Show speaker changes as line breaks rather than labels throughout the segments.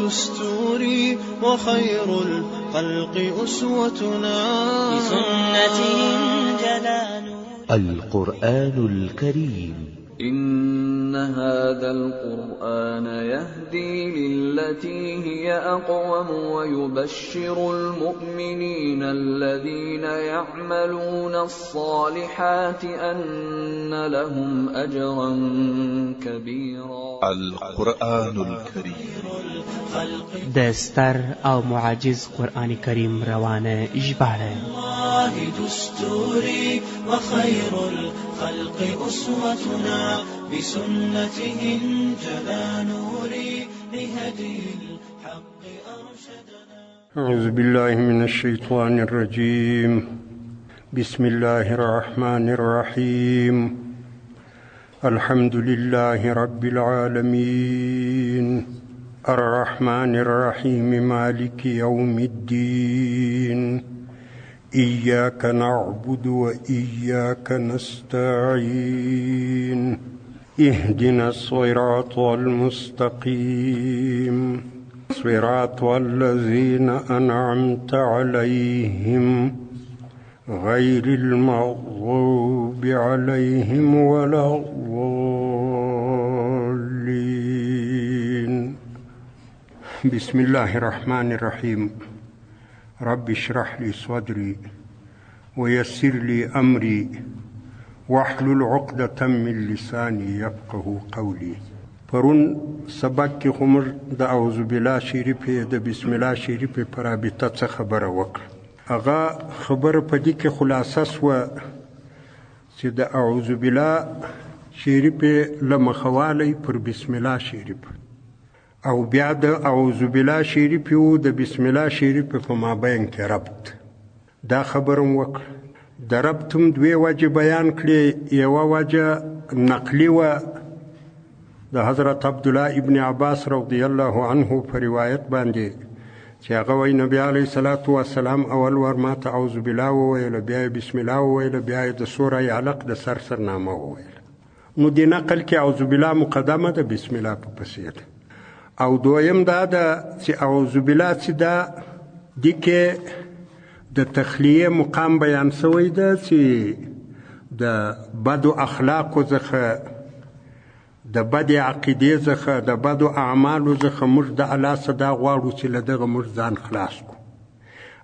دستوري وخير الخلق أسوتنا
بسنتهم جلال
القرآن الكريم
إن هذا القرآن يهدي للتي هي أقوم ويبشر المؤمنين الذين يعملون الصالحات أن لهم أجرا كبيرا.
القرآن الكريم
دستر او معجز قرآن کریم روانه اجباره.
الله دستوري وخير الخلق أسوتنا بسنته جلا نوري لهدي الحق أرشدنا.
أعوذ بالله من الشيطان الرجيم. بسم الله الرحمن الرحيم. الحمد لله رب العالمين الرحمن الرحيم مالك يوم الدين إياك نعبد وإياك نستعين اهدنا الصراط المستقيم صراط الذين أنعمت عليهم غير المغضوب عليهم ولا الضالين. بسم الله الرحمن الرحيم. رب اشرح لي صدري ويسر لي أمري واحلل عقدة من لساني يفقه قولي. پرون سبق کی خمر د اعوذ بالله شریف د بسم الله شریف پر رابطه څخه خبره وکړه. هغه خبر په دې کې خلاصه سوه چې د اعوذ بالله شریف له مخوالی پر بسم الله شریف او بیا د اعوذ بالله شریف او د بسم الله شریف په مابین کې ربط. دا خبرم وکړه. د ربط هم دوی وجه بیان کړي. یوه وجه نقلی و د حضرت عبدالله ابن عباس رضی الله عنه په روایت باندې چې هغه وایي نبی علیه الصلاة والسلام اول ور ماته اعوذ بالله وویله، بیا یې بسم الله وویله، بیا یې د سوره علق د سرنامه وویله. نو دې نقل کې اعوذ بالله مقدمه ده، بسم الله په پسې ده. او دویم دا ده چې اعوذ بالله چې دا دې کې د تخلیه مقام بیان شوی ده چې د بدو اخلاقو څخه، د بد عقیدې څخه، د بدو اعمالو څخه موږ د الله صدا غواړو چې له دغه موږ ځان خلاص کړو.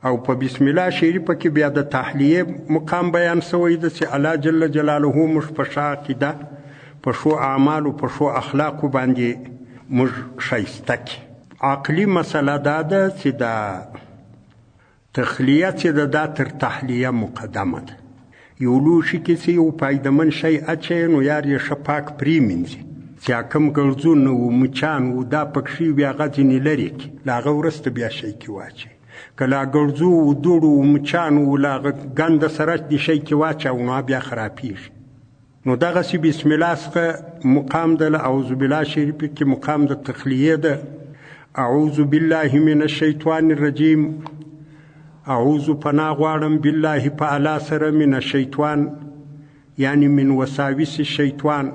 او په بسم الله شریفه کې بیا د تحلیه مقام بیان شوی ده چې الله جل جلاله موږ په ښه عقیده، په ښو اعمالو، په ښو اخلاقو باندې موږ ښایسته کړي. عقلي مسله دا ده چې دا تخلیه چې ده دا تر تحلیه مقدمه ده. یو لوښي کې چې یو پایدمن شی اچوي نو یار یې ښه پاک پرېمینځي چې کوم ګړزونه و مچان و دا پکښې وي هغه ځینې لرې کړي، له هغه وروسته بیا شی کې واچوي. که لا ګړزو و دوړو و مچان و له هغه ګنده سره د شی کې واچوو نو بیا خرابېږي. نو دغسې بسم الله څخه مقام ده. له اعوذ بالله شریف کې مقام د تخلیه ده. اعوذ بالله من الشیطان الرجیم. اعوذ پناه غواړم بالله په الله سره من الشیطان یعنی من وساوس الشیطان،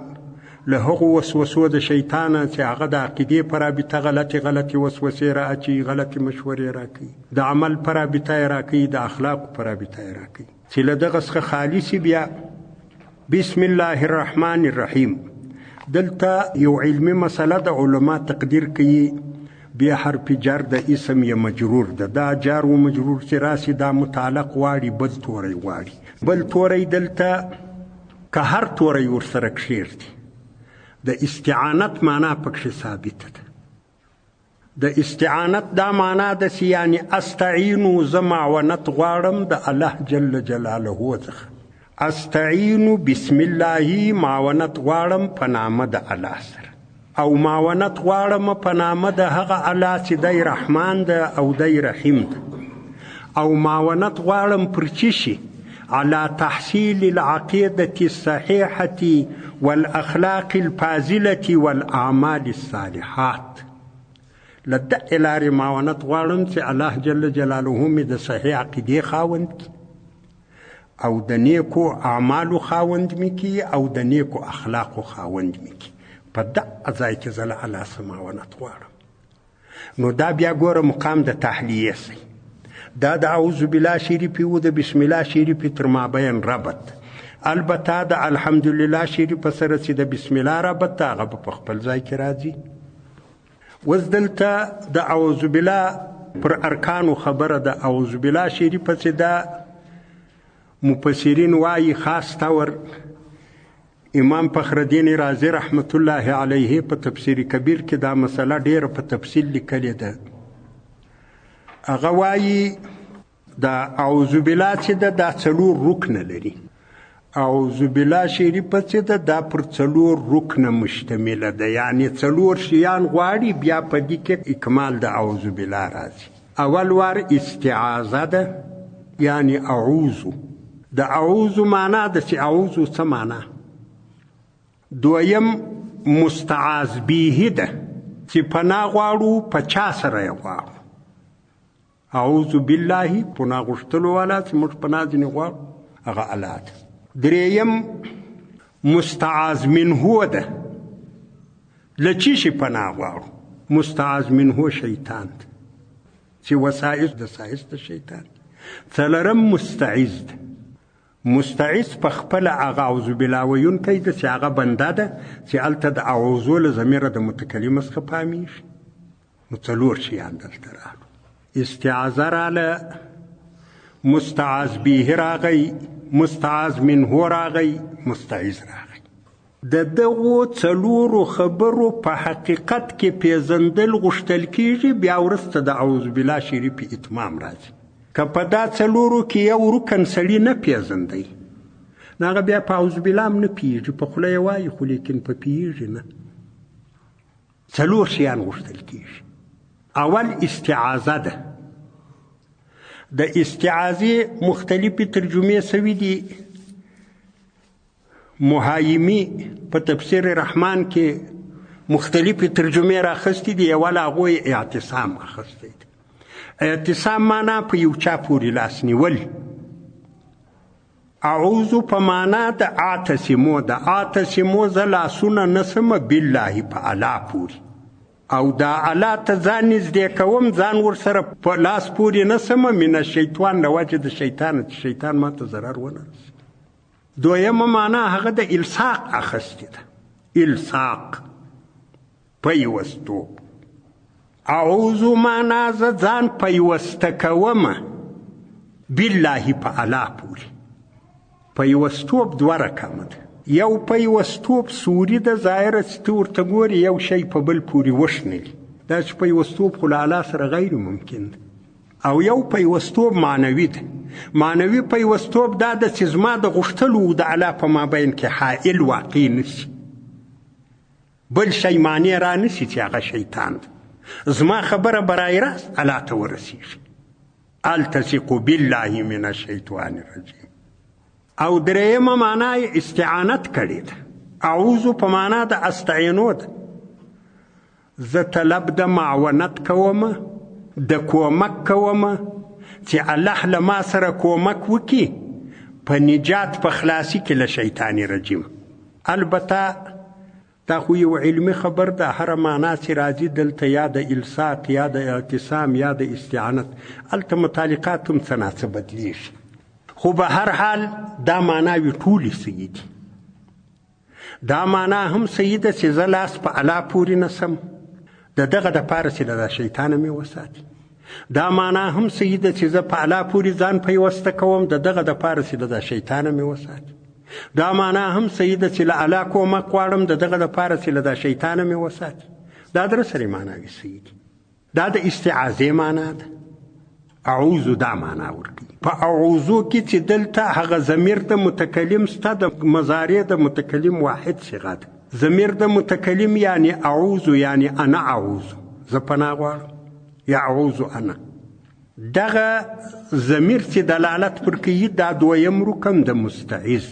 له هغو وسوسو د شیطانه چې هغه د عقیدې په رابطه غلطې وسوسې را اچوي، غلطې مشورې راکوي، د عمل په رابطه یې راکوي، د اخلاقو په رابطه یې راکوي، چې له دغه څخه خالي سي. بیا بسم الله الرحمن الرحیم. دلته یو علمي مسله د علما تقدیر کوي. بیا حرف جر د اسم یا مجرور ده. دا جار و مجرور چې راسي دا متعلق واړي، بل توری واړي. بل توری دلته که هر توری ورسره کښېږدي د استعانت معنا پکښې ثابته ده. د استعانت دا معنا ده چې یعنی استعینو زه معاونت غواړم د الله جل جلاله څخه. استعینو بسم الله معاونت غواړم په نامه د الله سره، او معاونت غواړم په نامه د هغه الله چې دی رحمان ده او دی رحیم ده. او معاونت غواړم پر چی شي؟ على تحصيل العقيدة الصحيحة والأخلاق الفاضلة والأعمال الصالحات. لدې لارې معاونت غواړم چې الله جل جلاله مې د صحیح عقیدې خاوند کړي او د نیکو اعمالو خاوند مې کړي او د نیکو اخلاقو خاوند مې کړي. په دغه ځای کې زه له الله څخه معاونت غواړم. نو دا بیا ګوره مقام د تحلیه سي. دا د اعوذ بالله شریفي و د بسم الله شریفي تر مابین ربط. البته د الحمدلله شریف سره چې د بسم الله ربط هغه په خپل ځای کې راځي. اوس دلته د اعوذ بالله پر ارکانو خبره د اعوذ بالله شریفه چې دا مفسرین وایي خاص طور امام فخرالدین رازی رحمت الله علیه په تفسیر کبیر کې دا مسله ډیره په تفصیل لیکلې ده. هغه وایي دا اعوذ بالله چې دا 4 رکن لري. اعوذ بالله شریفه چې دا پر 4 رکن مشتمله ده، یعنی 4 شیان غواړي بیا په دې کې اکمال د اعوذ بالله راځي. اول وار استعاذه ده، یعنی اعوذ. د اعوذ معنا د چې اعوذ څه معنا. دویم مستعاذ به ده چې پناه غواړو په چا سره یې غواړو. اعوذ بالله پناه غوښتلو والا چې موږ پناه ځینې غواړو هغه الله ده. دریم مستعاذ منه ده، له چی شي پناه غواړو. مستعاذ منه شیطان ده چې وسایس د سایس د شیطان. څلورم مستعذ ده. مستعذ په خپل هغه اعوذ بالله ویونکی ده چې هغه بنده ده چې هلته د اعوذو له ضمیره د متکلم څخه پامیږي. نو 4 شیان دلته راغلو. استعاذه راله، مستعاذ به راغی، مستعاذ منه راغی، مستعذ راغی. د دغو 4 خبرو په حقیقت کې پیژندل غوښتل کیږي، بیا وروسته د اعوذ بالله شریف اتمام راځي. که په دا 4 کې یو رکن سړي نه پیژندی نو هغه بیا په اعوذ بالله هم نه پیږي، په خوله یې وایي خو لیکن په پیږي نه. 4 شیان غوښتل کیږي. اول استعاذه ده. د استعاذې مختلفې ترجمې سوي دي. محایمی په تفسیر رحمان کې مختلفې ترجمې راخستې دي. اول هغوی اعتصام اخستی دی. اعتصام معنا په یو چا پورې لاس نیول. اعوذ په معنا د اعتصمو ده. اعتصمو زه لاسونه نسمه بالله په الله پورې، او دا الله ته ځان نږدې کوم، ځان ورسره په لاس پورې نسمه من الشیطان له وجه د شیطان چې شیطان ما ته ضرر ونه رسي. دویمه معنا هغه د الصاق اخستې ده. الصاق پیوستو. اعوذ معنا زه ځان پیوسته کومه بالله په الله پورې. پیوستوب 2 رقمه ده. یو پیوستوب سوري د ظاهره چې ته ورته ګورې یو شی په بل پورې وشنلي، دا چې پیوستوب خو له الله سره غیر ممکن ده. او یو پیوستوب معنوي ده. معنوي پیوستوب دا ده چې زما د غوښتلو د الله په مابین کې حائل واقع نشي، بل شی معنی را نشي چې هغه شیطان ده. زما خبره برای راست الله ته ورسیږي. التصق بالله من الشیطان الرجیم. او دریمه معنا استعانت کړې ده. اعوذ په معنا د استعینو ده. زه طلب د معاونت کومه، د کومک کومه چې الله له ما سره کومک وکړي په نجات په خلاصي کې له شیطان رجیم. البته دا خو یو علمي خبر ده. هر معنا چې راځي دلته یا د الصاق یا د اعتصام یا د استعانت، هلته متعلقات هم څه ناڅه بدلیږي، خو به هر حال دا معناوې ټولې صحیح دي. دا معنا هم صحیح ده چې زه لاس په الله پورې نسم، د دغه دپاره چې له شیطانه مې وساتي. دا معنا هم صحیح ده چې زه په الله پورې ځان پیوسته کوم، د دغه دپاره چې له شیطانه مې وساتي. دا معنا هم صحیح ده چې له الله کومک غواړم، د دغه دپاره چې له شیطانه مې وساتي. دا درسرې معناوې صحیح دي. دا د استعاذې معنا ده. اعوذ دا معنا ورکوي. په اعوذو کې چې دلته هغه ضمیر د متکلم سته، د مضارع د متکلم واحد صیغه ده. ضمیر د متکلم یعنی اعوذ، یعنی انا اعوذ، زه پناه غواړم، یا اعوذ انا. دغه ضمیر چې دلالت پر کوي دا 2یم رکن د مستعذ.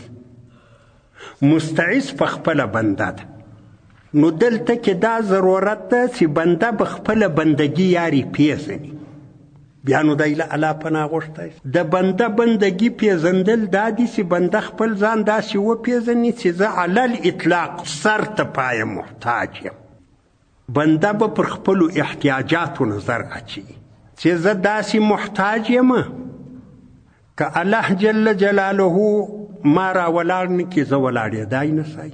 مستعذ په خپله بنده ده. نو دلته کې دا ضرورت ده چې بنده په خپله بندګي یاري پیژني. بیا نو دی له الله پناه غوښتی. د بنده بندګي پیژندل دا دي چې بنده خپل ځان داسې وپیژني چې زه علی الاطلاق سر ته پایه محتاج یم. بنده به پر خپلو احتیاجاتو نظر اچي چې زه داسې محتاج یم که الله جل جلاله ما را ولاړ نه کړي زه ولاړېدای نه سای،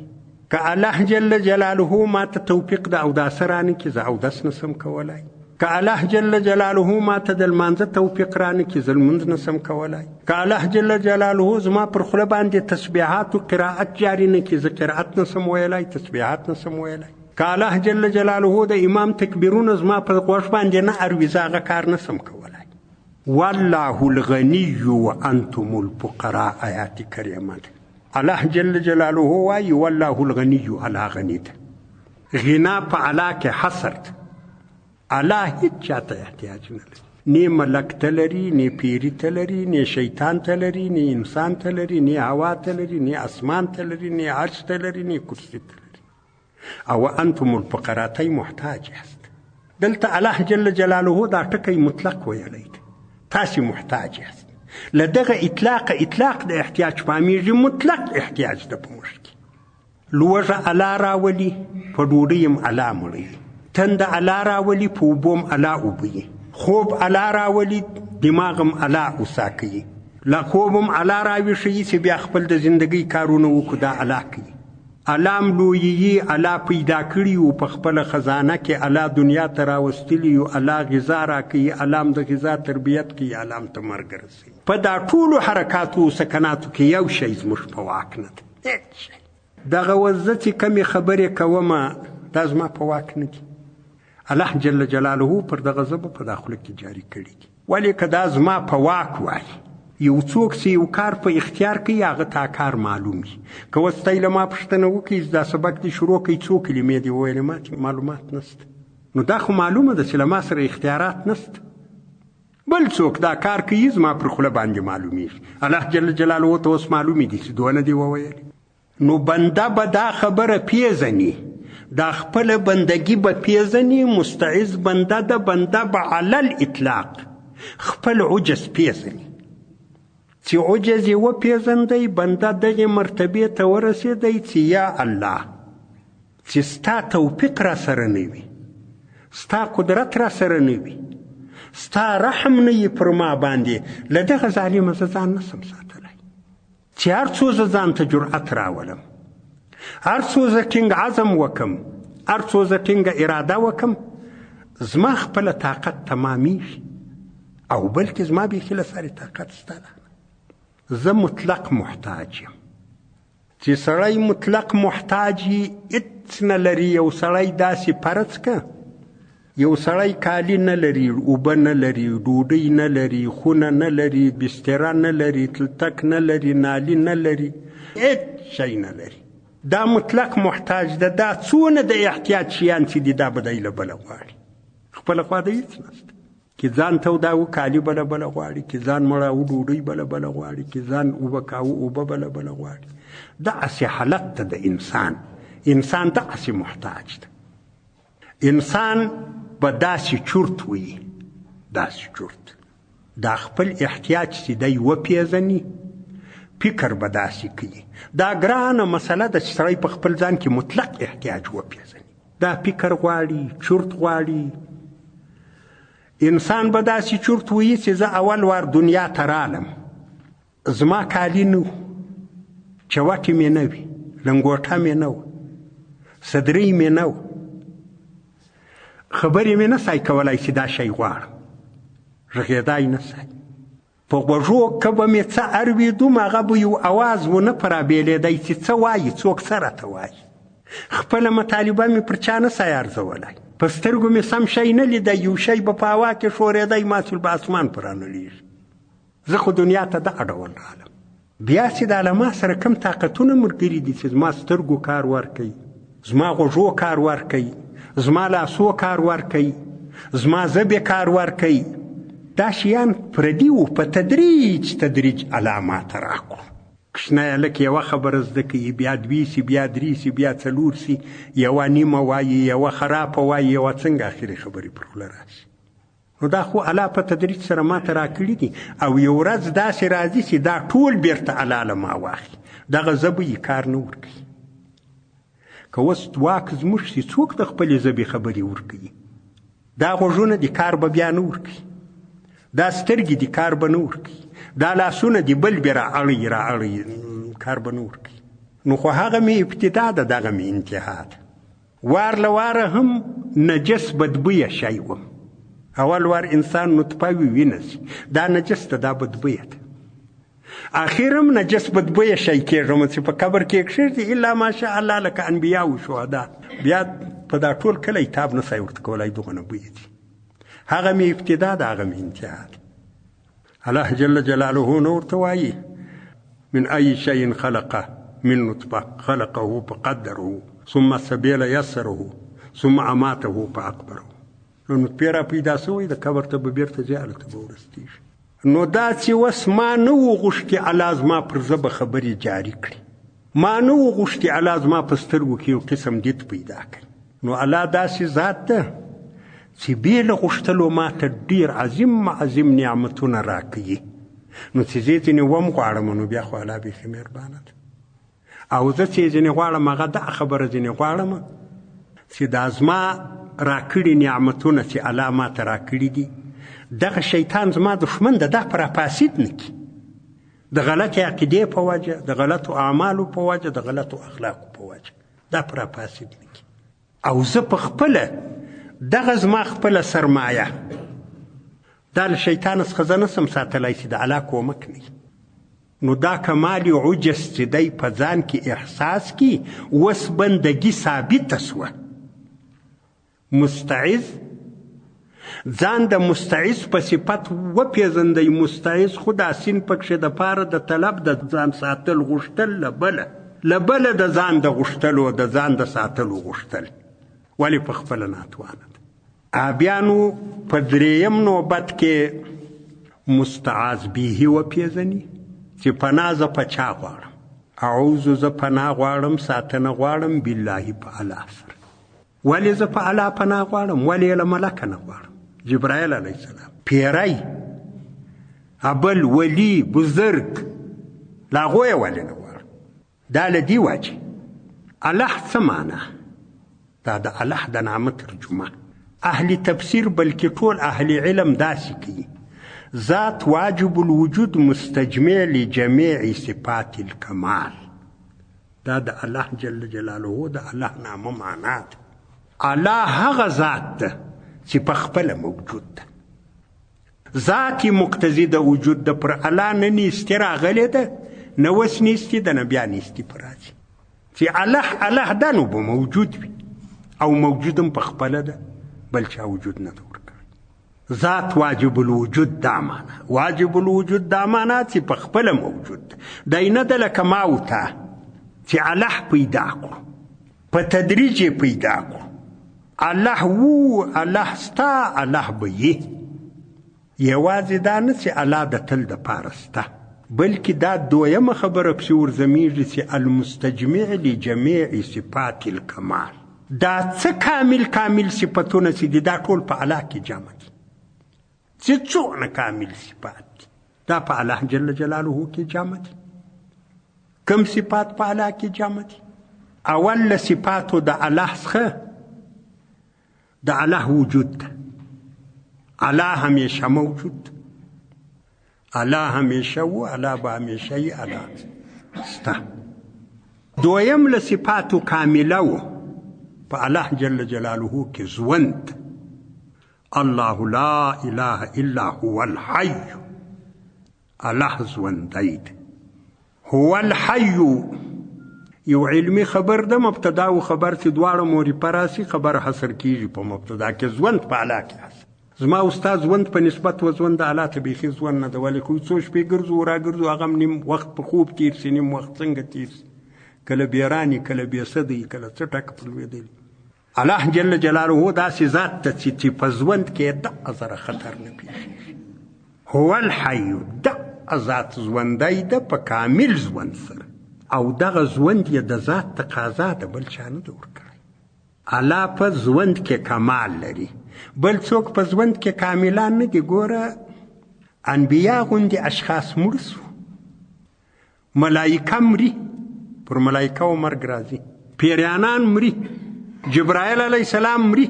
که الله جل جلاله ما ته توفیق د اوداسه رانه کړي زه اودس نسم کولی، که الله جل جلاله ما ته د لمانځه توفیق رانه کړي زه لمونځ نسم کولی، که الله جل جلاله زما پر خوله باندې تسبیحات و قرائت جاري نه کړي زه قرائت نسم ویلی، تسبیحات نسم ویلی، که الله جل جلاله د امام تکبیرونه زما په غوږ باندې نه اروي زه هغه کار نسم کولی. والله الغنی وانتم الفقراء آیات کریمه ده. الله جل جلاله وایي والله الغنی، الله غنی ده. غنا په الله کې حصر ده. الله هیڅ چاته احتیاج نه لري، نه ملک ته لري، نه پیری ته لري، نه شیطان ته لري، نه انسان ته لري، نه هوا ته لري، نه اسمان ته لري، نه عرش ته لري، نه کرسی ته لري. او انتم الفقراء ته محتاج یاست. دلته الله جل جلاله دا ټکی مطلق ویلی ده، تاسې محتاج یاست. له دغه اطلاق د احتیاج فهمیږي مطلق احتیاج ده په موږ کې. لوږه الله راولي، په ډوډۍ هم الله مړوي، تنده الله راولي، په اوبو هم الله اوبوي، خوب الله راولي، دماغ هم الله اوسا کوي، له خوب هم الله راویښوي چې بیا خپل د زندګۍ کارونه وکړو، دا الله کوي. الله هم لویي، الله پیدا کړي او په خپله خزانه کې الله دنیا ته راوستلي او الله غذا راکوي، الله هم د غذا تربیت کوي، الله هم ته مرګ رسوي. په دا ټولو حرکاتو او سکناتو کې یو شی زموږ په واک نه ده، هېڅ شی. دغه وزه چې کمې خبرې کومه دا زما په واک نه دي. الله جل جلاله پر دغه زه به په دا خوله کې جاري کړي دي. ولې که دا زما په واک وای، یو څوک چې یو کار په اختیار کوي هغه ته کار معلوم وي. که اوس تی له ما پوښتنه وکړي دا سبق دې شروع کوي څو کلمې دې وویلې، ما معلومات نسته، نو دا خو معلومه ده چې له ما سره اختیارات نسته. بل څوک دا کار کوي زما پر خوله باندې معلومیږي. الله جل جلاله ته اوس معلومې دي چې دونه دې وویلې. نو بنده به دا خبره پیژني، دا خپل بندگی به پیژني. مستعز بنده ده، بنده به علی الاطلاق خپل عجز پیژني. چې عجز یې وپیژندی بنده دغې مرتبې ته ورسېدی چې یا الله چې ستا توفیق را سره نه وي، ستا قدرت را سره نه وي، ستا رحم نه وي پر ما باندې، له دغه ظالمه زه ځان نسم ساتلی. چې هر څو زه ځان ته جرأت راولم، هر څو زه ټینګ عزم وکم، هر څو زه ټینګه اراده وکم، زما خپله طاقت تمامیږي او بلکې زما بیخي له سارې طاقت ستا ده. زه مطلق محتاج یم. چې سړی مطلق محتاج یي هېڅ نه لري. یو سړی داسې فرض که یو سړی کالي نه لري، اوبه نه لري، ډوډۍ نه لري، خونه نه لري، بستره نه لري، تلتک نه لري، نالي نه لري، هېڅ شی نه لري. دا مطلق محتاج ده. دا څونه د احتیاج شیان چې دي دا به دی له بله غواړي، خپله خوا د هېڅ نشته. که ځان ته وداو کالي بله غواړي، که ځان مړاو ډوډۍ بله غواړي، که ځان اوبه کاوه اوبه بله غواړي. داسې حالت ته د انسان داسې محتاج ده. انسان به داسې چورت وي، داسې چورت. دا خپل احتیاج چې دی وپیژني، فکر به داسې کوي. دا ګرانه مسله ده چې سړی په خپل ځان کې مطلق احتیاج وپیژني. دا فکر غواړي، چورت غواړي. انسان به داسې چورت وي چې زه اول وار دنیا ته رالم، زما کالي نه و، چوټې مې نه وي، لنګوټه مې نه وه، صدرۍ مې نه وه، خبرې مې نه سای کولی چې دا شی غواړم، غږېدای نه سای. په غوږو که به مې څه اورېدم هغه به یو اواز ونه په رابېلېدی چې څه وایي، څوک څه راته وایي. خپله مطالبه مې پر چا نه سای ارزولی. په سترګو مې سم شی نه لیده، یو شی به په هوا کې ښورېدی، ما چې به اسمان په رانه لیږي. زه خو دنیا ته دغه ډول رالم. بیا چې دا له ما سره کم طاقتونه ملګري دي چې زما سترګو کار ورکوي، زما غوږو کار ورکوي، زما لاسو کار ورکوي، زما ژبې کار ورکوي، دا شیان پردي وو. په تدریج علامات راکړو. کشنه لکه یوه خبره زده کوي، بیا دوی سي، بیا درې سي، بیا څلور سي، یوه نیمه وایي، یوه خرابه وایي، یوه څنګه اخري خبرې پر خوله راشي. نو دا خو الله په تدریج سره ما ته راکړي دي. او یو ورځ داسې راځي چې دا ټول بیرته الله له ما واخلي. دغه زه به یې کار نه ورکوي. که اوس واک زموږ شي څوک د خپلې ژبې خبرې ورکوي؟ دا غوږونه دي کار به بیا نه ورکوي، دا سترګې دي کار به نه ورکوي، دا لاسونه دي بل بې رااړوي کار به نه ورکوي. نو خو هغه مې ابتدا ده، دغه مې انتها ده. وار له واره هم نجس بدبویه شی وم. اول وار انسان نطفه وي وینه سي، دا نجس ده، دا بدبویه ده. اخر هم نجس بدبویه شی کېږم چې په قبر کې کښېږدي الا ماشاء الله لکه انبیا و شهدا. بیا په دا ټول کله کتاب نه سای ورته کولی دغونه بویه دي. هغه مې ابتدا ده، هغه مې انتها ده. الله جل جلاله نو ورته وایي من ای شی خلقه من نطفه خلقه فقدره ثم السبیل یسره ثم اماته فاقبره. نو نطفې را پیدا سوی د قبر ته به بیرته ځي، هلته به ورستېږي. نو دا چې اوس ما نه و غوښتي الله زما پر ژبه خبرې جاري کړي، ما نه و غوښتي الله زما په سترګو کې یو قسم دید پیدا کړي. نو الله داسې ذات ده چې بې له غوښتلو ما ته ډېر عظیم نعمتونه راکوي. نو چې زه ځینې وغواړم نو بیا خو الله بیخي مهربانه ده. او زه چې ځینې غواړم هغه دا خبره ځینې غواړم چې دا زما راکړي نعمتونه چې الله ما ته راکړي دي، دغه شیطان زما دښمن ده، دا په راپاسید نه کړي د غلطې عقیدې په وجه، د غلطو اعمالو په وجه، د غلطو اخلاقو په وجه، دا په راپاسید نه کړي. او زه په خپله دغه زما خپله سرمایه دا له شیطان څخه زه نسم ساتلی چې د الله کومک نه. نو دا کمال عجز چې دی په ځان کې احساس کی، اوس بندګي ثابته سوه. مستعز ځان د مستعز په صفت وپېژندی. مستعز خو دا سین پکښې د پاره د طلب د ځان ساتل غوښتل، له بله د ځان د غوښتلو د ځان د ساتلو غوښتل، ولې په خپله ناتوانه ده. بیا نو په درېیم نوبت کې مستعاذ به وپېژني چې پناه زه په چا غواړم. اعوذ زه پناه غواړم، ساتنه غواړم بالله په الله سره. ولې زه په الله پناه غواړم؟ ولې له ملکه نه غواړم؟ جبرائیل علیه السلام، پیری، ابل، ولی، بزرگ، له هغو یې ولې نه غواړم؟ دا له دې وجې. الله څه معنا؟ دا د الله د نامه ترجمه. اهل تفسیر بلکې ټول اهل علم داسې کوي، ذات واجب الوجود مستجمع لجميع صفات الكمال. دا د الله جل جلاله د الله نامه معنا ده. الله هغه ذات ده چې په خپله موجود ده، ذات مقتضي د وجود ده. پر الله نه نیستي راغلې ده، نه اوس نیستي ده، نه بیا نیستي په راځي. چې الله ده نو به موجود وي، او موجود هم په خپله ده، بل چا وجود نه ده ورکړی. ذات واجب الوجود دا معنا، واجب الوجود دا معنا چې په خپله موجود ده. دی نه ده لکه ما او تا چې الله پیدا کړو، په تدریج یې پیدا کړو. الله وو، الله ستا، الله به یې. یوازې دا نه چې الله د تل دپاره سته، بلکې دا دویمه خبره پسې ورزمیږي چې المستجمع لجمیع صفات الکمال. دا څه کامل صفتونه چې دي دا ټول په الله کې جمع دي. چې څونه کامل صفات دي دا په الله جل جلاله کې جمع دي. کوم صفات په الله کې جمع دي؟ اول له صفاتو د الله څخه د الله وجود ده. الله همیشه موجود، الله همیشه و، الله به همیشه ای، الله سته. دویم له صفاتو کامله و په الله جل جلاله کې ژوند. الله لا اله الا هو الحي، الله ژوندی ده. هو الحي یو علمی خبر ده، مبتدا او خبر چې دواړه موري پراسي خبر حصر کیږي په مبتدا کې. ژوند په الله کې حصر. زما استاد ژوند په نسبت و ژوند د الله ته بیخي ژوند نه ده، ولې خو څو شپې ګرځو راګرځو، هغه نیم وخت په خوب تیر سي، نیم وخت څنګه تیر سي، کله بیرانی، کله بیسدی، کله څه ټک په لوېدلی. الله جل جلاله داسې ذات ته چې په ژوند کې دغه زره خطر نه پیښېږي. هو الحي، دغه ذات ژوندی ده په کامل ژوند سره، او دغه ژوند یې د ذات تقاضا ده، بل چا نه ده ورکړی. الله په ژوند کې کمال لري، بل څوک په ژوند کې کاملان نه دي. ګوره انبیا غوندې اشخاص مړ سو، ملایکه مري، پر ملایکه و مرګ راځي، پیریانان مري، جبرائیل علیه السلام مري،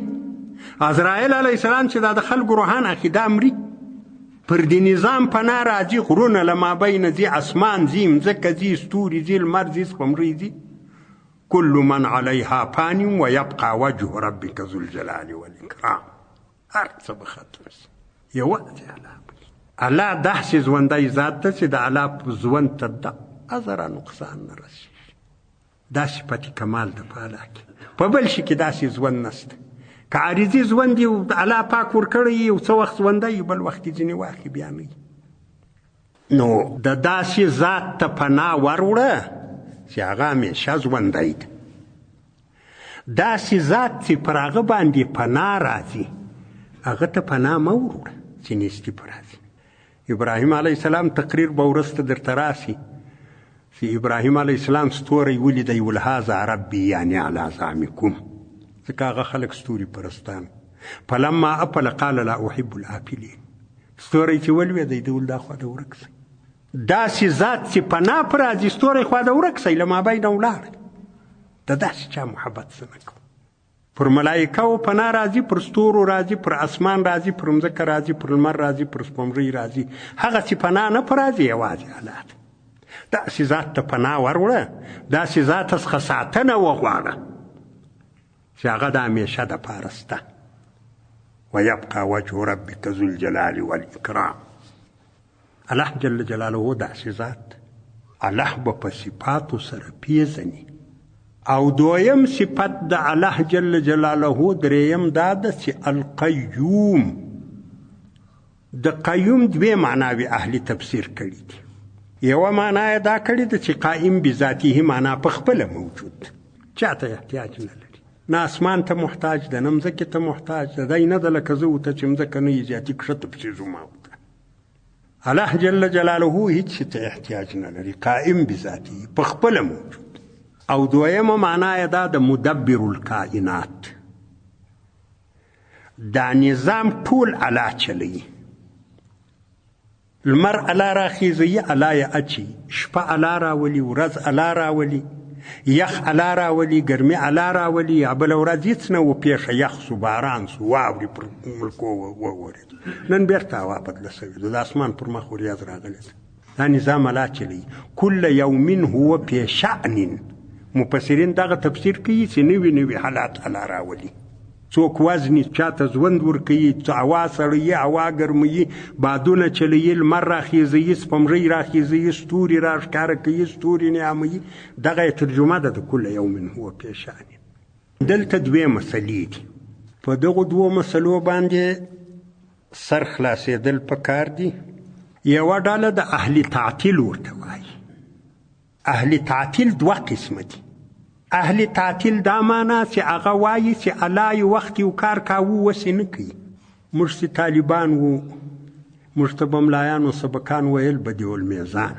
عزرائیل علیه السلام چې دا د خلکو روحان عقیده مري. پر دې نظام پناه راځي، غرونه له مابین ځي، اسمان ځي، مځکه ځي، ستوري ځي، لمر ځي، سپوږمۍ ځي. كل من عليها فان ويبقى وجه ربك ذو الجلال والإكرام. هر څه به ختم شي، یوازې الله داسې ژوندی ذات ده چې د الله ژوند ته د ذره نقصان نه رسېږي. دا صفت کمال ده په الله کې، په بل شي کې داسې ژوند نشته. که عارضي ژوند یې الله پاک ورکړی یو څه وخت ژوندی، بل وخت یې ځینې واخلي بیا نه. نو د داسې ذات ته پناه وروړه چې هغه همیشه ژوندی ده. داسې ذات چې پر هغه باندې پناه راځي هغه ته پناه مه وروړه چې نیستي پر راځي. ابراهیم علیه السلام تقریر به وروسته درته راسي چې ابراهیم علیه السلام ستوری ولیدی، ول هذا ربي یعنی علی زعمکم، ځکه هغه خلک ستوري پرستان. فلما افل قال لا احب الافلین، ستوری چې ولوېدی د ول دا خوا د ورک شي. داسې ذات چې پناه پر راځي ستوری خوا د ورک شي، له مابین ولاړ. د داسې چا محبت څه نه کوو. پر ملایکو پناه راځي، پر ستورو راځي، پر اسمان راځي، پر مځکه راځي، پر لمر راځي، پر سپوږمۍ راځي. هغه چې پناه نه پر راځي یوازې الله ده. داسې ذات ته پناه وروړه، داسې ذات څخه ساتنه وغواړه چې هغه د همیشه دپاره سته. ویبقى وجه ربک ذو الجلال والاکرام. الله جل جلاله داسې ذات، الله به په صفاتو سره پیژني. او دویم صفت د الله جل جلاله دریم دا ده چې القیوم. د قیوم دوی معناوې اهل تفسیر کړي دي. یوه معنا یې دا کړې ده چې قائم بذاته، معنا په خپله موجود، چاته احتیاج نه لري، نه اسمان ته محتاج ده، نه مځکې ته محتاج ده. دی نه ده لکه زه ورته چې مځکه نه یې زیاتي کښته پسې ځو ما ورته. الله جل جلاله هیڅ شي ته احتیاج نه لري، قائم بذاته، په خپله موجود. او دویمه معنا یې دا د مدبر الکائنات. دا نظام ټول الله چلوي. لمر الله راخیزوي، الله یې اچي، شپه الله راولي، ورځ الله راولي، یخ الله راولي، ګرمي الله راولي. یا بله ورځ هېڅ نه وپېښه، یخ سو، باران سو، واورې پر ملکو وورېد، نن بېرته هوا بدله سوې ده، د اسمان پر مخ وریځ راغلې ده. دا نظام الله چلوي. کل یوم هو فی شأن. مفسرین دغه تفسیر کوي چې نوي نوي حالات الله راولي. څوک وزني، چاته ژوند ورکوي، هوا سړوي، هوا ګرموي، بادونه چلوي، لمر راخیزوي، سپوږمۍ راخیزوي، ستوري راښکاره کوي، ستوري نیاموي. دغه ترجمه ده د کل یوم هو فی شأن. دلته دوې مسلې دي. په دغو دوو مسلو باندې سر خلاصېدل پکار دي. یوه ډله د اهل تعطیل ورته وایي. اهل تعطیل دوه قسمه دي. اهل تعطیل دا معنا چې هغه وایي چې الله یو وخت یو کار کاوه اوس یې نه کوي. موږ چې طالبان وو، موږ ته به ملایانو سبقان ویل بدیع المیزان.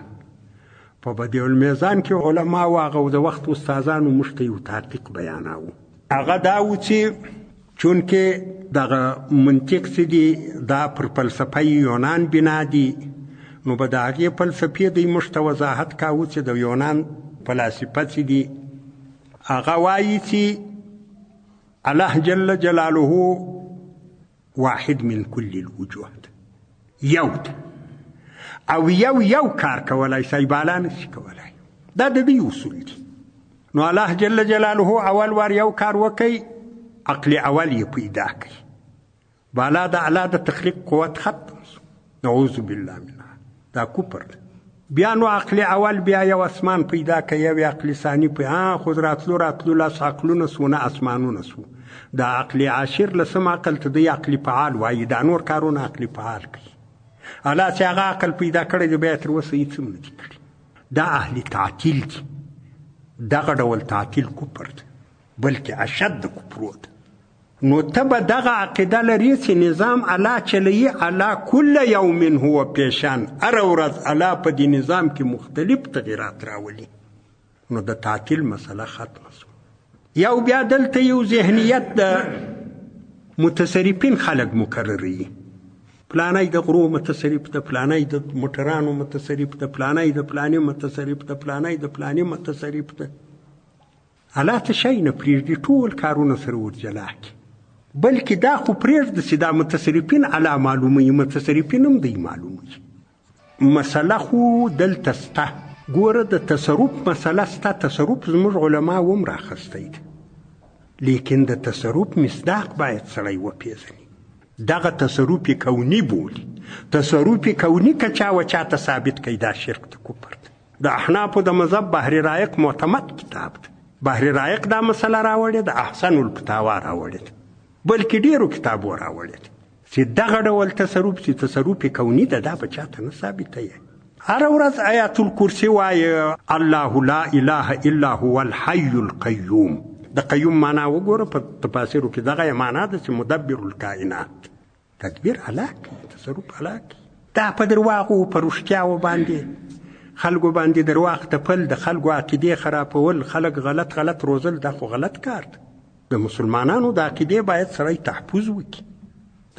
په بدیع المیزان کې علما و هغه د وخت استادانو موږ ته یو تحقیق بیاناوه. هغه دا و چې چونکې دغه منطق چې دی دا پر فلسفه یونان بنا دی، نو به د هغې فلسفې دی موږ ته وضاحت کاوه چې د یونان فلاسفه چې دي هغه وایي چې الله جل جلاله واحد من کل الوجوه ده، یو ده، او یو کار کولای شي، بالا نشي کولای. دا د دوی اصول دي. نو الله جل جلاله اول وار یو کار وکړي، عقل اول یې پیدا کړي، بالا د الله د تخلیق قوت ختم شو، نعوذ بالله منها، دا کفر ده. بیا نو عقل اول بیا یو اسمان پیدا کړي، یو عقل ثانی خو راتلو لاس عقلونه سو، نه اسمانونه سو. دا عقل عاشر لسم عقل ته دی عقل فعال وایي. دا نور کارونه عقل فعال کوي. الله چې هغه عقل پیدا کړی دی بیا تر اوسه هېڅ هم نه دي کړي. دا اهل تعطیل دي. دغه ډول تعطیل کفر ده، بلکې اشد کفر ده. نو ته به دغه عقیده لري چې نظام الله چلوي، الله کل یوم هو فی شأن، هره ورځ الله په دې نظام کې مختلف تغیرات راولي. نو د تعطیل مسله ختمه شوه. یو بیا دلته یو ذهنیت د متصرفین خلک مقرروي. فلانی د غرو متصرف ده، فلانی د موټرانو متصرف ده، فلانی د فلانی متصرف ده، فلانی د فلانی متصرف ده. الله ته شی نه پرېږدي، ټول کارونه سره ورجلا کړي. بلکې دا خو پرېږده چې دا متصرفین الله معلوموي، متصرفین هم دی معلوموي. مسله خو دلته سته. ګوره د تصرف مسله سته، تصرف زموږ علما هم راخستی دی، لیکن د تصرف مصداق باید سړی وپېژني. دغه تصرف کونی بولي. تصرف کونی که چا و چاته ثابت کوي دا شرک د کفر دی. د احنافو د مذهب بحر رایق معتمد کتاب دی. بحر رایق دا مسله راوړې ده، احسن الفتاوا راوړې ده، بلکې ډېرو کتابو راوړې ده چې دغه ډول تصرف چې تصرف کونی ده دا به چاته نه ثابتوي. هره ورځ آیات الکرسي وایه، الله لا اله الا هو الحي القیوم. د قیوم معنا وګوره په تفاسیرو کې دغه معنا ده چې مدبر الکائنات. تدبیر الله کوي، تصرف الله کوي. دا په درواغو په رښتیاو باندې خلکو باندې درواغ تپل، د خلکو عقیدې خرابول، خلک غلط روزل، دا خو غلط کار ده. د مسلمانانو د عقیدې باید سړی تحفظ وکړي.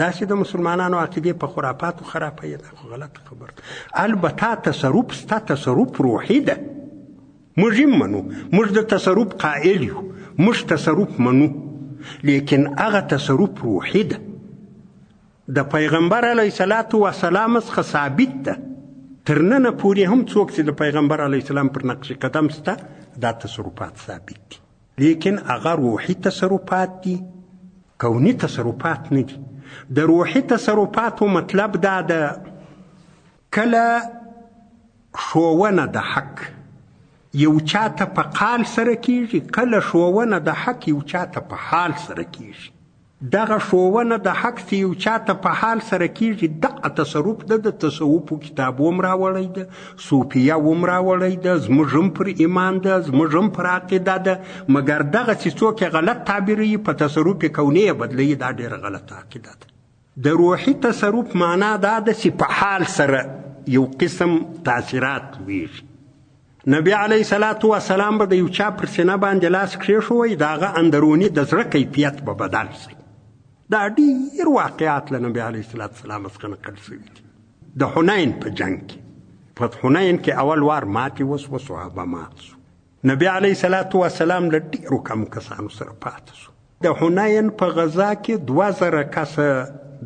داسې د مسلمانانو عقیدې په خرافاتو خرابوي، دا خو غلط خبر ده. البته تصرف ستا تصرف روحي ده، موږ یې منو، موږ د تصرف قائل یو، موږ تصرف منو، لیکن هغه تصرف روحي ده. د پیغمبر علیه السلام څخه ثابت ده، تر ننه پورې هم څوک چې د پیغمبر علیه السلام پر نقش قدم سته دا تصرفات ثابت دي، لیکن هغه روحي تصرفات دي، کوني تصرفات نه دي. د روحي تصرفاتو مطلب دا ده کله ښوونه د حق یو چاته په قال سره کیږي، کله ښوونه د حق یو چاته په حال سره کیږي. دغه ښوونه د حق چې یو چاته په حال سره کیږي، دغه تصرف ده. د تصوفو کتابو هم راوړی ده، صوفیه هم راوړی ده، زموږ هم پر ایمان ده، زموږ هم پر عقیده ده، مګر دغه چې څوک غلط تعبیروي په تصرف کونی یې بدلوي، دا ډېره غلطه عقیده ده. د روحي تصرف معنا دا ده چې په حال سره یو قسم تاثیرات لویږي. نبی علیه السلام به د یو چا پر سینه باندې لاس کښېښوی، د هغه اندروني د زړه کیفیت به بدل شي. دا ډېر واقعات له نبی علیه السلام څخه نقل شوي دي. د حنین په جنګ کې، په حنین کې اول وار ماتې وسوه، صحابه مات شو. نبی علیه السلام له ډېرو کمو کسانو سره پاته شو. د حنین په غزا کې 2000 کسه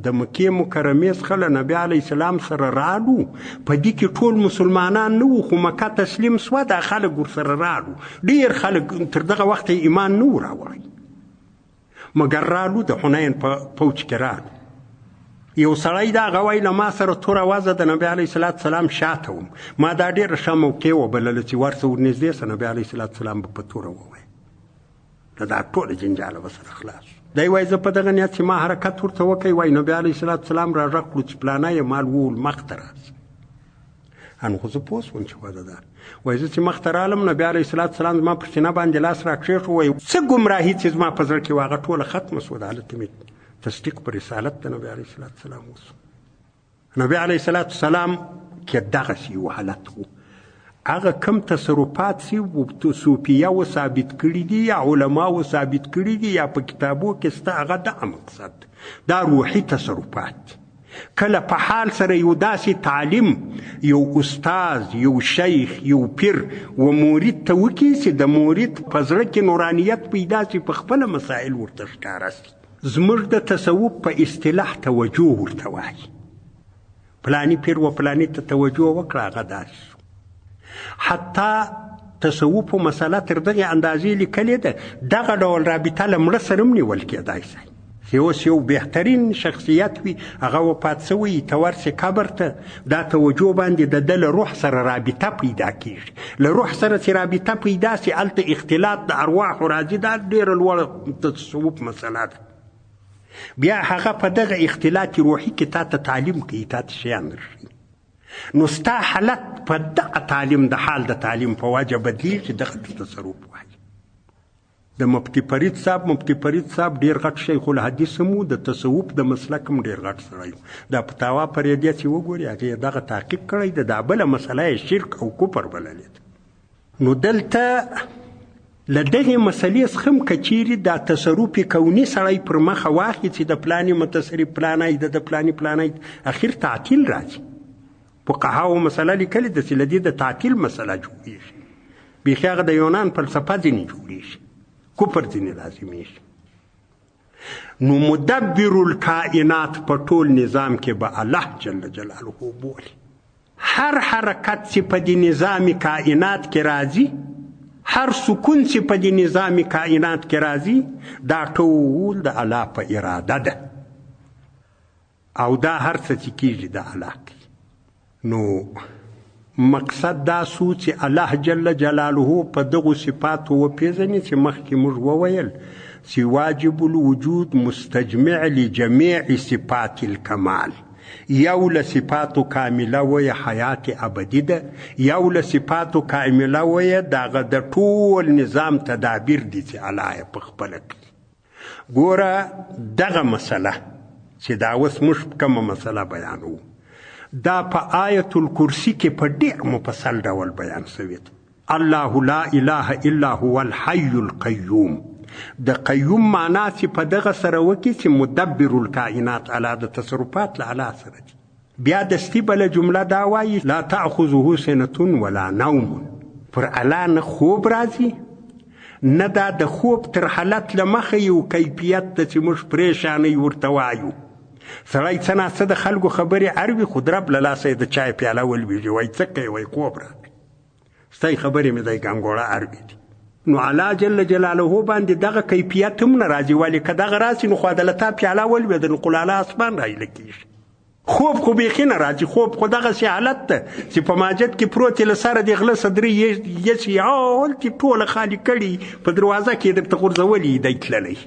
د مکې مکرمې څخه له نبی علیه السلام سره راغلو. په دې کې ټول مسلمانان نه وو، خو مکه تسلیم سوه، دا خلک ورسره راغلو. ډېر خلک تر دغه وخته ایمان نه و راوړی، مګر رالو د حنین په پوج کې رالو. یو سړی دا غوی له ما سره توره وزه د نبی علیه السلام شاته وم، ما دا ډېره ښه موقع وبلله چې ورسه ورنږدې سه، نبی علیه السلام به په توره ووایي، دا ټوله جنجاله به سره خلاص. دی وایي زه په دغه نیت چې ما حرکت ورته وکړئ، وایي نبی علیه السلام را غږ کړو چې پلانه یې مال وول مخ ته راسه. ان خو زه پوه شوم چې واده ده. وایي زه چې مخ ته رالم، نبی علیه السلام زما پر سینه باندې لاس را کښېښو، وایي څه ګمراهي چې زما په زړه کې وه هغه ټوله ختمه شوه. د هلته مې تصدیق پر رسالت د نبی علیه السلام وشو. نبی علیه السلام کې دغسې یو حالت و. هغه کم تصرفات چې صوفیه و ثابت کړي دي یا علما و ثابت کړي دي یا په کتابو کې سته، هغه دغه مقصد دا روحي تصرفات. کله په حال سره یو داسې تعلیم یو استاز، یو شیخ، یو پیر و مرید ته وکړي چې د مرید په زړه کې نورانیت پیدا شي، په خپله مسائل ورته ښکاره شي. زموږ د تصوف په اصطلاح توجه ورته وایي. پلاني پیر و پلاني ته توجه وکړه، هغه داسې شو. حتی تصوف و مسله تر دغې اندازې لیکلې ده، دغه ډول رابطه له مړه سره هم نیول کېدای شي. چې اوس یو بهترین شخصیت وي، هغه وفات شوی، ته ورسې قبر ته، دا توجه باندې د ده له روح سره رابطه پیدا کېږي. له روح سره چې رابطه پیدا شي، هلته اختلاط د ارواحو راځي. دا ډېره لوړه د تصوف مسله ده. بیا هغه په دغه اختلاط روحي کې تا ته تعلیم کوي، تا ته شیان درښیي. نو ستا حالت په دغه تعلیم د حال د تعلیم په وجه بدلیږي، دغه ته تصرف وایي. د مفتي فرید صاحب ډېر غټ شیخ الحدیث هم و، د تصوف د مسلک هم ډېر غټ سړی و. دا فتاوا پرېدیه چې وګوري، هغې یې دغه تعقیب کړی ده. دا بله مسله یې شرک او کفر بللې ده. نو دلته له دغې مسلې څخه هم که چیرې دا تصرف کوني سړی پر مخه واخلي چې د پلانې متصرف پلانی ده، د پلانې پلانی، اخر تعطیل راځي. فقهاو مسله لیکلې ده چې له دې د تعطیل مسله جوړېږي. بیخي هغه د یونان فلسفه ځینې جوړېږي. کفر ځینې لازمیږي. نو مدبر الکائنات په ټول نظام کې به الله جل جلاله بولي. هر حرکت چې په دې نظام کائنات کې راځي، هر سکون چې په دې نظام کائنات کې راځي، دا ټول د الله په اراده ده او دا هر څه چې کېږي د الله کوي. نو مقصد دا سو چې الله جل جلاله په دغو صفاتو وپېژني چې مخکې موږ وویل چې واجب الوجود مستجمع لجميع صفات الکمال. یو له صفاتو کامله ویه حیات ابدي ده، یو له صفاتو کامله ویه دغه د ټول نظام تدابیر دي چې الله یې په خپله کوي. ګوره دغه مسله چې دا اوس موږ کومه مسله بیانوو، دا په آیت الکرسی کې په ډېر مفصل ډول بیان شوی ده. الله لا اله الا هو الحي القیوم. د قیوم معنا چې په دغه سره وکړي چې مدبر الکائنات الله د تصرفات له الله سره دي. بیا دستي بله جمله دا وایي لا تأخذه سنة ولا نوم. پر الله نه خوب راځي نه دا د خوب تر حالت له مخه یو کیفیت ده چې موږ پریشانۍ ورته وایو. سړی څه ناڅه د خلکو خبرې اروي، خو درب له لاسه یې د چای پیاله ولویږي، وایي څه کوې؟ وایي خوب راغی. ستا خبرې مې دی ګنګوړه اروي دي. نو الله جل جلاله باندې دغه کیفیت هم نه راځي، ولې که دغه راسي نو خو د لتا پیاله ولوېده نو قلاله اسمان رایله کېږي. خوب خو بیخي نه راځي. خوب خو دغسې حالت ده چې په ماجد کې پروت له سره د غله صدرې یسي هلتې ټوله خالي کړي په دروازه کې درته غورځولي دی تللی،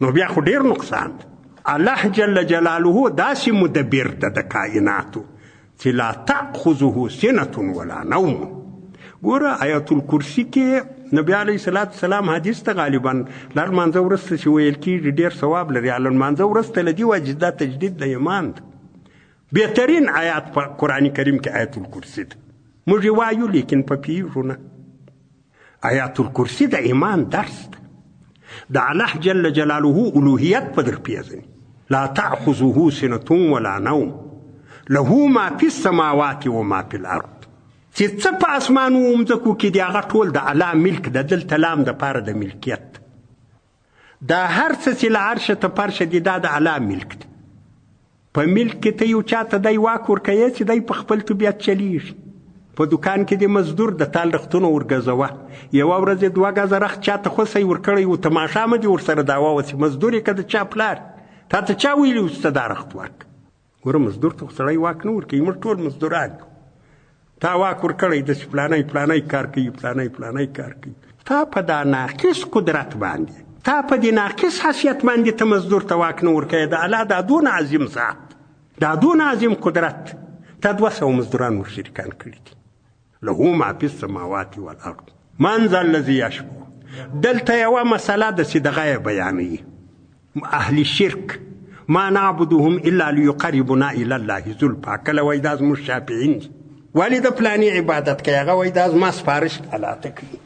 نو بیا خو ډېر نقصان ده. الله جل جلاله داسې مدبر ده د کائناتو چې لا تأخذه سنة ولا نوم. ګوره آیت الکرسی کې نبی علیه السلام حدیث ته غالبا له لمانځه وروسته چې ویل کېږي ډېر ثواب لري. له لمانځه وروسته له دې وجې دا تجدید د ایمان ده. بهترین آیات په قرآن کریم کې آیت الکرسی ده. موږ یې وایو لیکن په پیږو نه. آیت الکرسی د ایمان درس ده. د الله جل جلاله الوهیت په در پیژني. لا تأخذه سنة ولا نوم له ما في السماوات وما في الارض. چې څه په اسمانو او مځکو کې دي هغه ټول د الله ملک ده. دلته لام د پاره د ملکیت. دا هر څه چې له عرشه ته فرشه دي دا د الله ملک ده. په ملک کې ته یو چاته دی واک ورکوې چې دی په خپل طبیعت چلیږي. په دکان کې د مزدور د تال رختونه ورګزوه، یوه ورځ یې 2 ګزه رخت چاته خوسی ورکړی و، تماشا مه دې ورسره دعوا وسي. مزدور یې که د چا پلار تا ته چا ویلي و چې ته دا رخت ورک؟ ګوره مزدور ته خو سړی واک نه ورکوي. موږ ټول مزدوران یو. تا واک ورکړی داسې پلانی کار کوي، پلانی کار کوي. تا په دا ناقص قدرت باندې، تا په دې ناقص حیثیت باندې ته مزدور ته واک نه ورکوې. د الله دا دونه عظیم ذات، دا دونه عظیم قدرت، تا 200 مزدوران ورشریکان کړي دي. له ما فی السماوات والارض من ذا الذي یشفع. دلته یوه مسله ده چې دغه یې بیانوي. اهل شرک ما نعبدهم الا لیقربنا الی الله زلفا. کله وایي دا زموږ شافعین دي، ولې د پلاني عبادت کوي؟ هغه وایي دا زما سپارش الله ته کوي.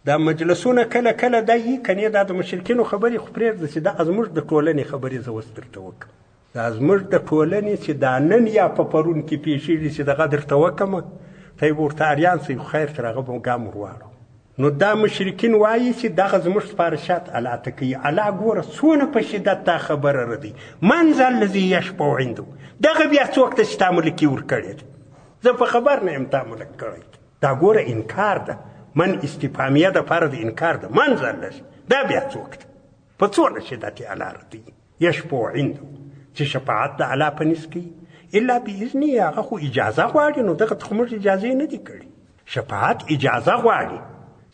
دا مجلسونه کله کله دا یي کنې دا د مشرکینو خبرې خو پرېږده چې دا زموږ د ټولنې خبرې زه اوس درته وکړم. دا زموږ د ټولنې چې دا نن یا په پرون کې پیښېږي چې دغه درته وکړمه، ته یې ورته اریان سئ، خیر تر هغه به ګام ور واړو. نو دا مشرکین وایي چې دغه زموږ سپارشات الله ته کوي. الله ګوره څونه په شدت دا خبره ردي. من ذا الذي یشفع عنده. دغه بیا څوک ته چې تا ملکي ورکړی دی؟ زه په خبر نه یم تا ملک کړی. دا ګوره انکار ده. من استفهامیه د پاره د انکار ده. من ذا الذي، دا بیا څوک ده؟ په څونه شدت یې الله ردي. یشفع عنده چې شفاعت د الله په نس کوي الا باذنه. هغه خو اجازه غواړي. نو دغه خو موږ اجازه نه دي کړي. شفاعت اجازه غواړي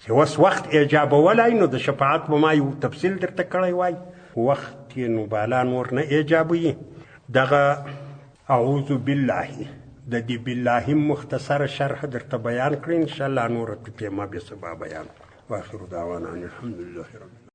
چې اوس وخت ایجابولی. نو د شفاعت به ما یو تفصیل درته کړی وای، وخت یې نو بالا نور نه ایجابوي. دغه اعوذ بالله د دې بالله مختصره شرح درته بیان کړی. انشاءالله نور ته ما به سبا بیان. واخر دعوانا الحمد لله رب